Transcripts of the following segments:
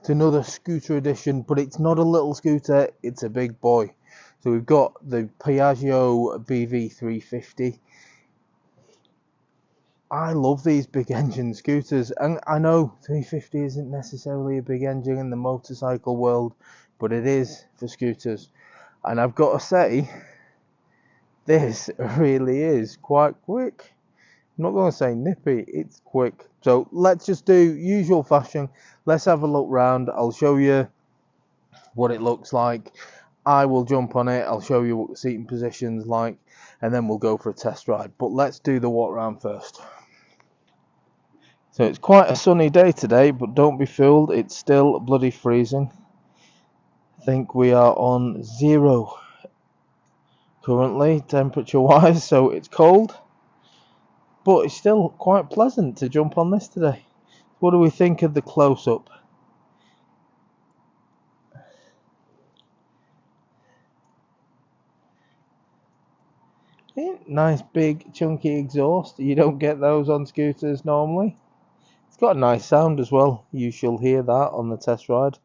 It's another scooter edition, but it's not a little scooter, it's a big boy. So we've got the Piaggio BV 350. I love these big engine scooters, and I know 350 isn't necessarily a big engine in the motorcycle world, but it is for scooters. And I've got to say, this really is quite quick. I'm not going to say nippy, it's quick. So let's just do usual fashion. Let's have a look round. I'll show you what it looks like. I will jump on it. I'll show you what the seating position's like, and then we'll go for a test ride. But let's do the walk round first. So it's quite a sunny day today, but don't be fooled, it's still bloody freezing. I think we are on 0 currently, temperature wise, so it's cold. But it's still quite pleasant to jump on this today. What do we think of the close-up? Nice big chunky exhaust. You don't get those on scooters normally. It's got a nice sound as well. You shall hear that on the test ride.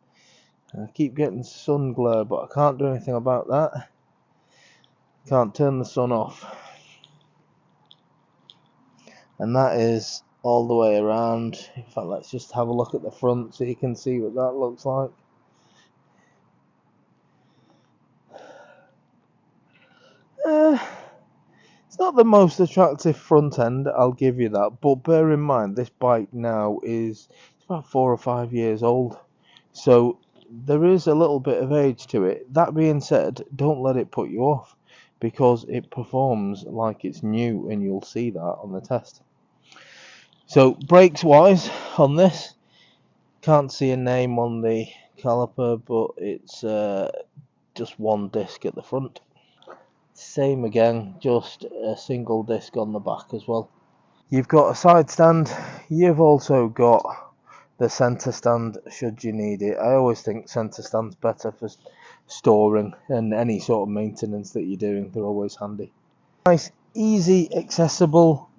I keep getting sun glare, but I can't do anything about that. Can't turn the sun off. And that is all the way around. In fact, let's just have a look at the front so you can see what that looks like. It's not the most attractive front end, I'll give you that, but bear in mind this bike now is about 4 or 5 years old, so there is a little bit of age to it. That being said, don't let it put you off, because it performs like it's new, and you'll see that on the test. So brakes wise on this, can't see a name on the caliper, but it's just one disc at the front. Same again, just a single disc on the back as well. You've got a side stand. You've also got the centre stand should you need it. I always think centre stand's better for storing and any sort of maintenance that you're doing. They're always handy. Nice, easy, accessible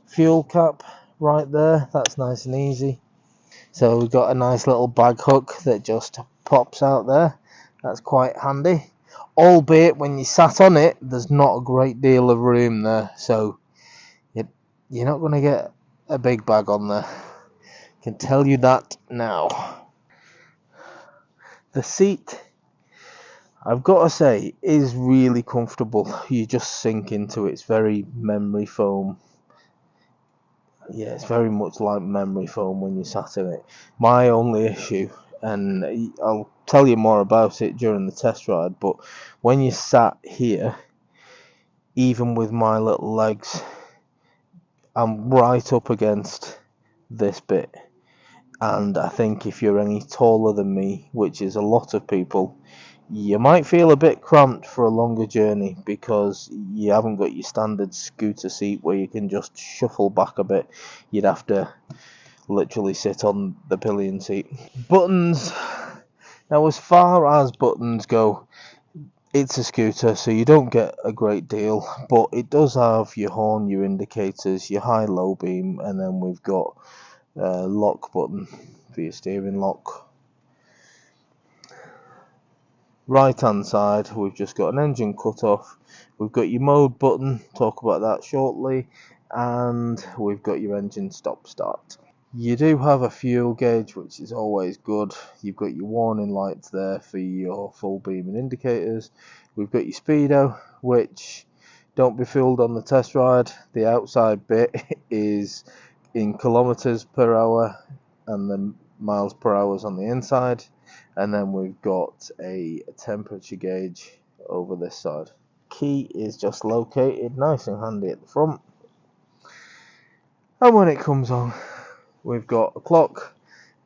fuel cap right there. That's nice and easy. So we've got a nice little bag hook that just pops out there. That's quite handy. Albeit when you sat on it, there's not a great deal of room there, so you're not going to get a big bag on there. I can tell you that now. The seat, I've got to say, is really comfortable. You just sink into it. It's very memory foam. Yeah, it's very much like memory foam when you sat in it. My only issue, and I'll tell you more about it during the test ride, but when you sat here, even with my little legs, I'm right up against this bit, and I think if you're any taller than me, which is a lot of people, you might feel a bit cramped for a longer journey because you haven't got your standard scooter seat where you can just shuffle back a bit. You'd have to literally sit on the pillion seat. Buttons. Now, as far as buttons go, it's a scooter, so you don't get a great deal, but it does have your horn, your indicators, your high-low beam, and then we've got a lock button for your steering lock. Right hand side, we've just got an engine cut-off. We've got your mode button, talk about that shortly, and we've got your engine stop-start. You do have a fuel gauge, which is always good. You've got your warning lights there for your full beam and indicators. We've got your speedo, which, don't be fooled on the test ride, the outside bit is in kilometers per hour and the miles per hour is on the inside. And then we've got a temperature gauge over this side. Key is just located nice and handy at the front. And when it comes on, we've got a clock,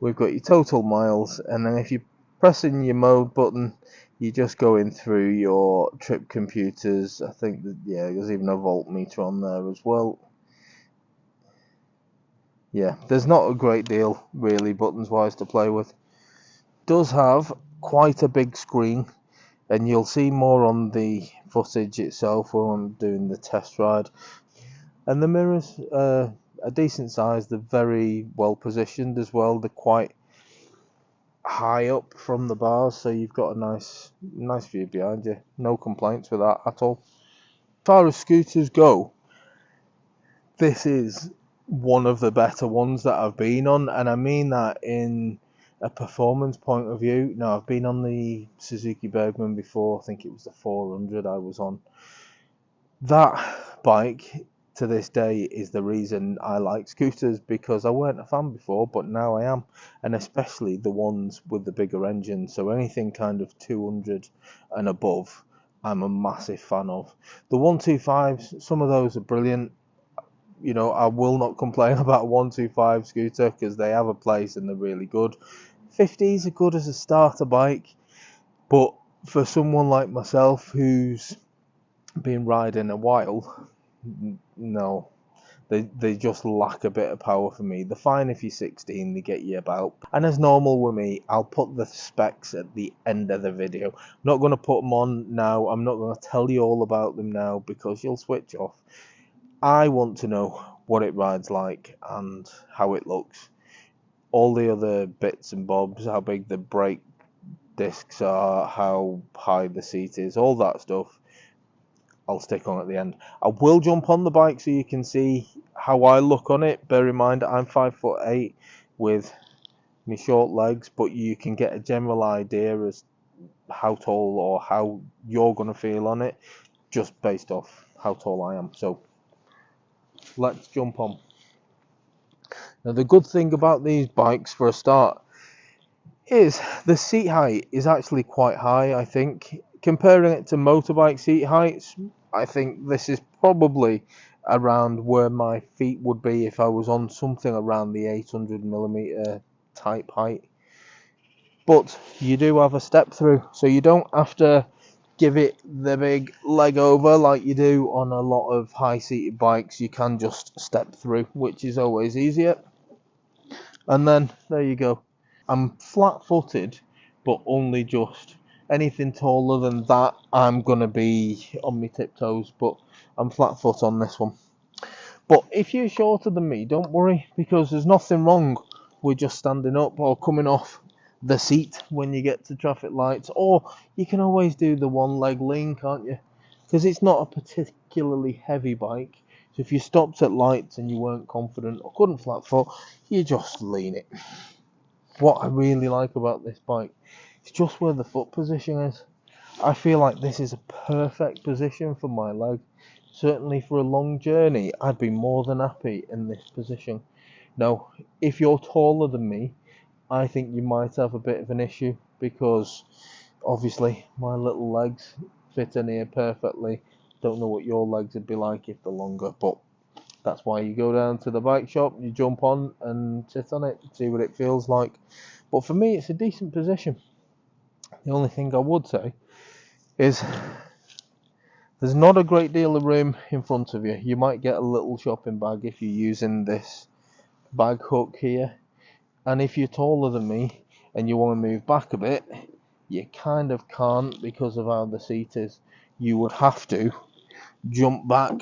we've got your total miles, and then if you're pressing your mode button, you're just going through your trip computers. I think that, yeah, there's even a voltmeter on there as well. Yeah, there's not a great deal really buttons wise to play with. Does have quite a big screen, and you'll see more on the footage itself when I'm doing the test ride. And the mirrors are a decent size. They're very well positioned as well. They're quite high up from the bars, so you've got a nice view behind you. No complaints with that at all. As far as scooters go, this is one of the better ones that I've been on, and I mean that in a performance point of view. Now, I've been on the Suzuki Bergman before. I think it was the 400 I was on. That bike to this day is the reason I like scooters, because I weren't a fan before, but now I am, and especially the ones with the bigger engine. So anything kind of 200 and above, I'm a massive fan of. The 125s, some of those are brilliant. You know, I will not complain about a 125 scooter because they have a place and they're really good. 50s are good as a starter bike, but for someone like myself who's been riding a while, no, they just lack a bit of power for me. They're fine if you're 16, they get you about. And as normal with me, I'll put the specs at the end of the video. I'm not going to put them on now. I'm not going to tell you all about them now because you'll switch off. I want to know what it rides like and how it looks. All the other bits and bobs, how big the brake discs are, how high the seat is, all that stuff, I'll stick on at the end. I will jump on the bike so you can see how I look on it. Bear in mind, I'm 5'8" with my short legs, but you can get a general idea as how tall or how you're going to feel on it just based off how tall I am. So let's jump on. Now, the good thing about these bikes for a start is the seat height is actually quite high. I think comparing it to motorbike seat heights, I think this is probably around where my feet would be if I was on something around the 800mm type height. But you do have a step through, so you don't have to give it the big leg over like you do on a lot of high seated bikes. You can just step through, which is always easier. And then there you go. I'm flat footed, but only just. Anything taller than that, I'm gonna be on my tiptoes, but I'm flat foot on this one. But if you're shorter than me, don't worry, because there's nothing wrong with just standing up or coming off the seat when you get to traffic lights, or you can always do the one leg lean, can't you? Because it's not a particularly heavy bike, so if you stopped at lights and you weren't confident or couldn't flat foot, you just lean it. What I really like about this bike is just where the foot position is. I feel like this is a perfect position for my leg. Certainly for a long journey, I'd be more than happy in this position. Now, if you're taller than me, I think you might have a bit of an issue, because obviously my little legs fit in here perfectly. Don't know what your legs would be like if they're longer, but that's why you go down to the bike shop, you jump on and sit on it, see what it feels like. But for me, it's a decent position. The only thing I would say is there's not a great deal of room in front of you. You might get a little shopping bag if you're using this bag hook here. And if you're taller than me and you want to move back a bit, you kind of can't because of how the seat is. You would have to jump back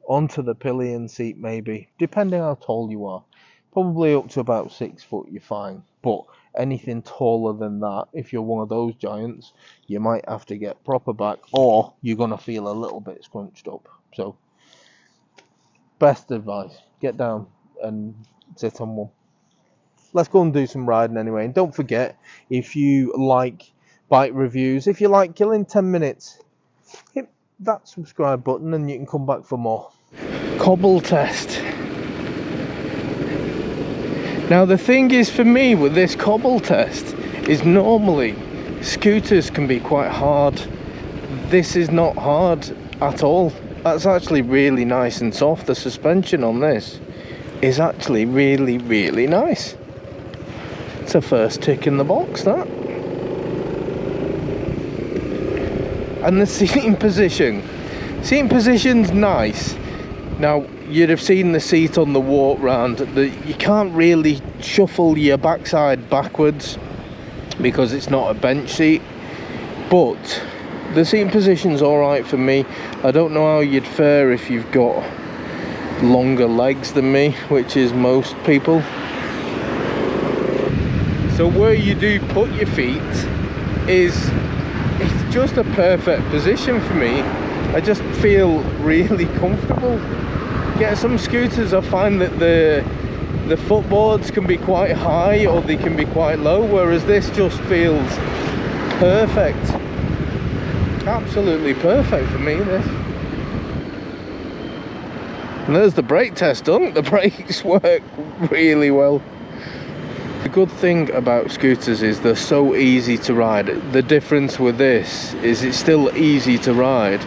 onto the pillion seat, maybe, depending how tall you are. Probably up to about 6 foot, you're fine. But anything taller than that, if you're one of those giants, you might have to get proper back, or you're going to feel a little bit scrunched up. So, best advice, get down and sit on one. Let's go and do some riding anyway. And don't forget, if you like bike reviews, if you like killing 10 minutes, hit that subscribe button and you can come back for more. Cobble test. Now the thing is for me with this cobble test is normally scooters can be quite hard. This is not hard at all. That's actually really nice and soft. The suspension on this is actually really, really nice. It's a first tick in the box, that. And the seating position. Seating position's nice. Now, you'd have seen the seat on the walk round. You can't really shuffle your backside backwards because it's not a bench seat. But the seating position's alright for me. I don't know how you'd fare if you've got longer legs than me, which is most people. so where you do put your feet it's just a perfect position for me. I just feel really comfortable. Yeah, some scooters I find that the footboards can be quite high or they can be quite low, whereas this just feels perfect. Absolutely perfect for me, this. And there's the brake test done. The brakes work really well. The good thing about scooters is they're so easy to ride. The difference with this is it's still easy to ride,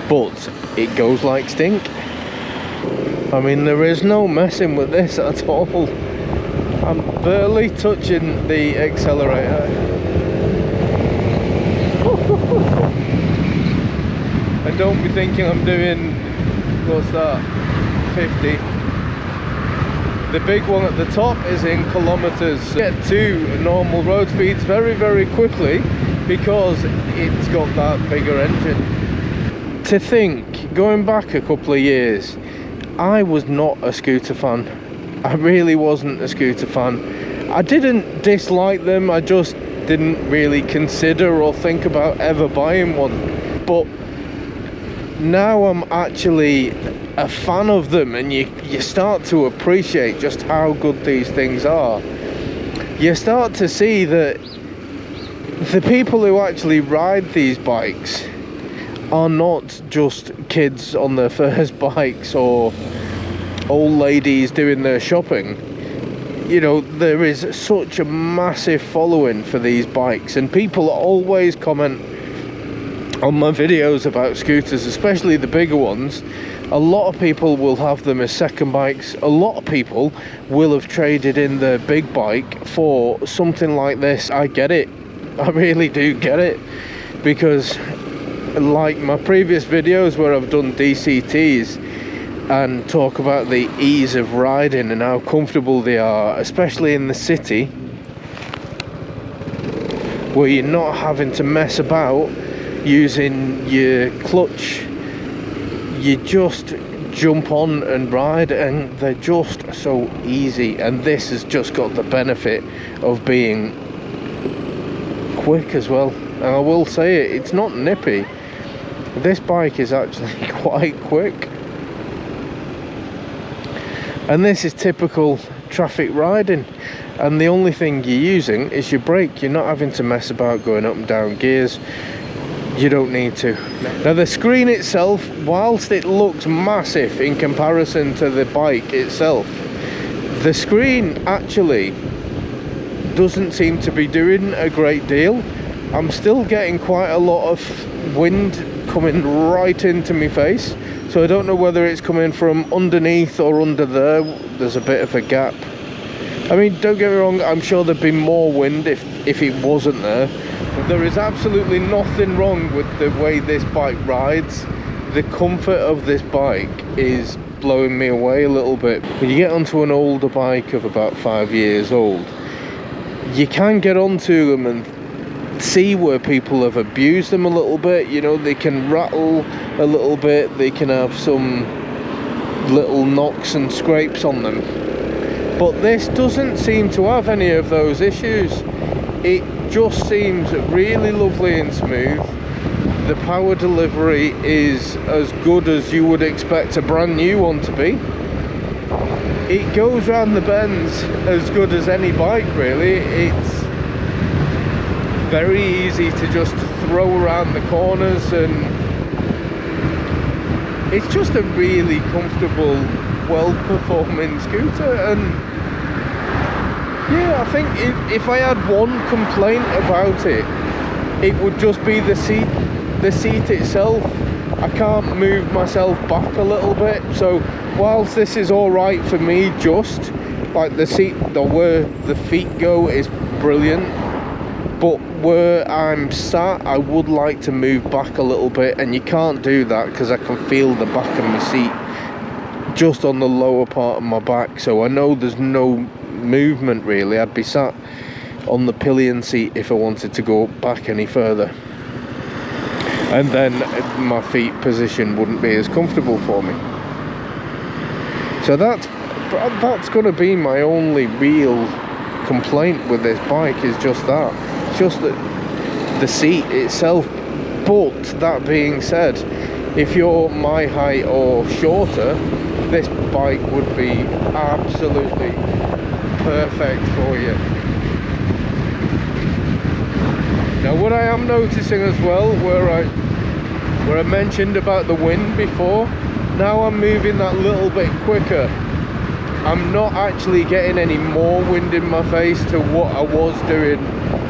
but it goes like stink. I mean, there is no messing with this at all. I'm barely touching the accelerator. And don't be thinking I'm doing, what's that, 50. The big one at the top is in kilometers. Get to normal road speeds very, very quickly because it's got that bigger engine. To think, going back a couple of years, I was not a scooter fan. I really wasn't a scooter fan. I didn't dislike them, I just didn't really consider or think about ever buying one. But now I'm actually a fan of them, and you start to appreciate just how good these things are. You start to see that the people who actually ride these bikes are not just kids on their first bikes or old ladies doing their shopping. You know, there is such a massive following for these bikes, and people always comment on my videos about scooters, especially the bigger ones. A lot of people will have them as second bikes. A lot of people will have traded in their big bike for something like this. I get it, I really do get it, because like my previous videos where I've done DCTs and talk about the ease of riding and how comfortable they are, especially in the city where you're not having to mess about using your clutch. You just jump on and ride, and they're just so easy. And this has just got the benefit of being quick as well. And I will say it, it's not nippy. This bike is actually quite quick. And this is typical traffic riding, and the only thing you're using is your brake. You're not having to mess about going up and down gears. You don't need to. Now the screen itself, whilst it looks massive in comparison to the bike itself, the screen actually doesn't seem to be doing a great deal. I'm still getting quite a lot of wind coming right into my face, so I don't know whether it's coming from underneath or under there. There's a bit of a gap. I mean, don't get me wrong, I'm sure there'd be more wind if it wasn't there. There is absolutely nothing wrong with the way this bike rides. The comfort of this bike is blowing me away a little bit. When you get onto an older bike of about 5 years old, you can get onto them and see where people have abused them a little bit. You know, they can rattle a little bit, they can have some little knocks and scrapes on them. But this doesn't seem to have any of those issues. It just seems really lovely and smooth. The power delivery is as good as you would expect a brand new one to be. It goes round the bends as good as any bike, really. It's very easy to just throw around the corners, and it's just a really comfortable, well-performing scooter. And yeah, I think if I had one complaint about it, it would just be the seat. The seat itself, I can't move myself back a little bit. So whilst this is all right for me, just like the seat, where the feet go is brilliant, but where I'm sat, I would like to move back a little bit, and you can't do that because I can feel the back of my seat just on the lower part of my back. So I know there's no movement really. I'd be sat on the pillion seat if I wanted to go back any further, and then my feet position wouldn't be as comfortable for me. So that's going to be my only real complaint with this bike is just that. It's just that the seat itself. But that being said, if you're my height or shorter, this bike would be absolutely perfect for you. Now what I am noticing as well, where I mentioned about the wind before, now I'm moving that little bit quicker, I'm not actually getting any more wind in my face to what I was doing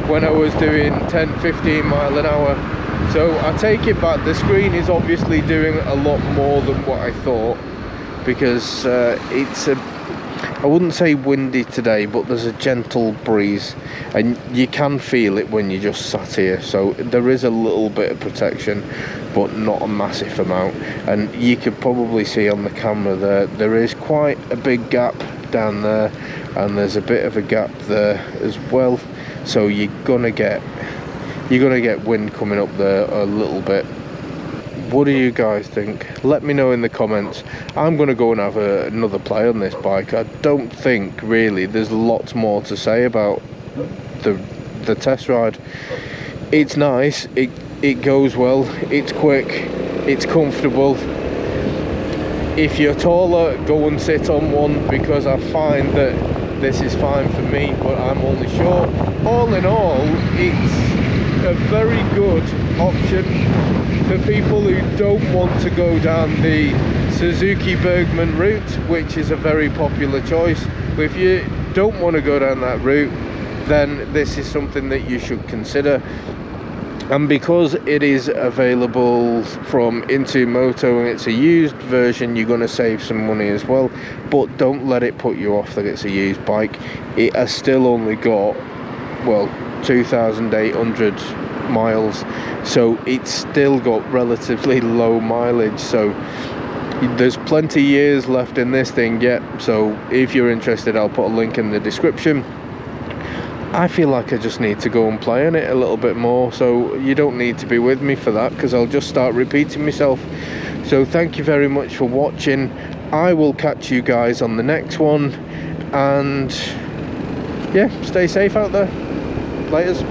when I was doing 10-15 mile an hour. So I take it back, the screen is obviously doing a lot more than what I thought, because it's I wouldn't say windy today, but there's a gentle breeze and you can feel it when you just sat here. So there is a little bit of protection, but not a massive amount. And you could probably see on the camera there is quite a big gap down there, and there's a bit of a gap there as well. So you're gonna get wind coming up there a little bit. What do you guys think? Let me know in the comments. I'm going to go and have another play on this bike. I don't think really there's lots more to say about the test ride. It's nice, it goes well, it's quick, it's comfortable. If you're taller, go and sit on one, because I find that this is fine for me, but I'm only short. All in all, it's a very good option for people who don't want to go down the Suzuki Bergman route, which is a very popular choice. But if you don't want to go down that route, then this is something that you should consider. And because it is available from Into Moto and it's a used version, you're going to save some money as well. But don't let it put you off that it's a used bike. It has still only got, well, 2,800 miles, so it's still got relatively low mileage. So there's plenty of years left in this thing yet. So if you're interested, I'll put a link in the description. I feel like I just need to go and play on it a little bit more, so you don't need to be with me for that, because I'll just start repeating myself. So thank you very much for watching. I will catch you guys on the next one, and yeah, stay safe out there. Laters.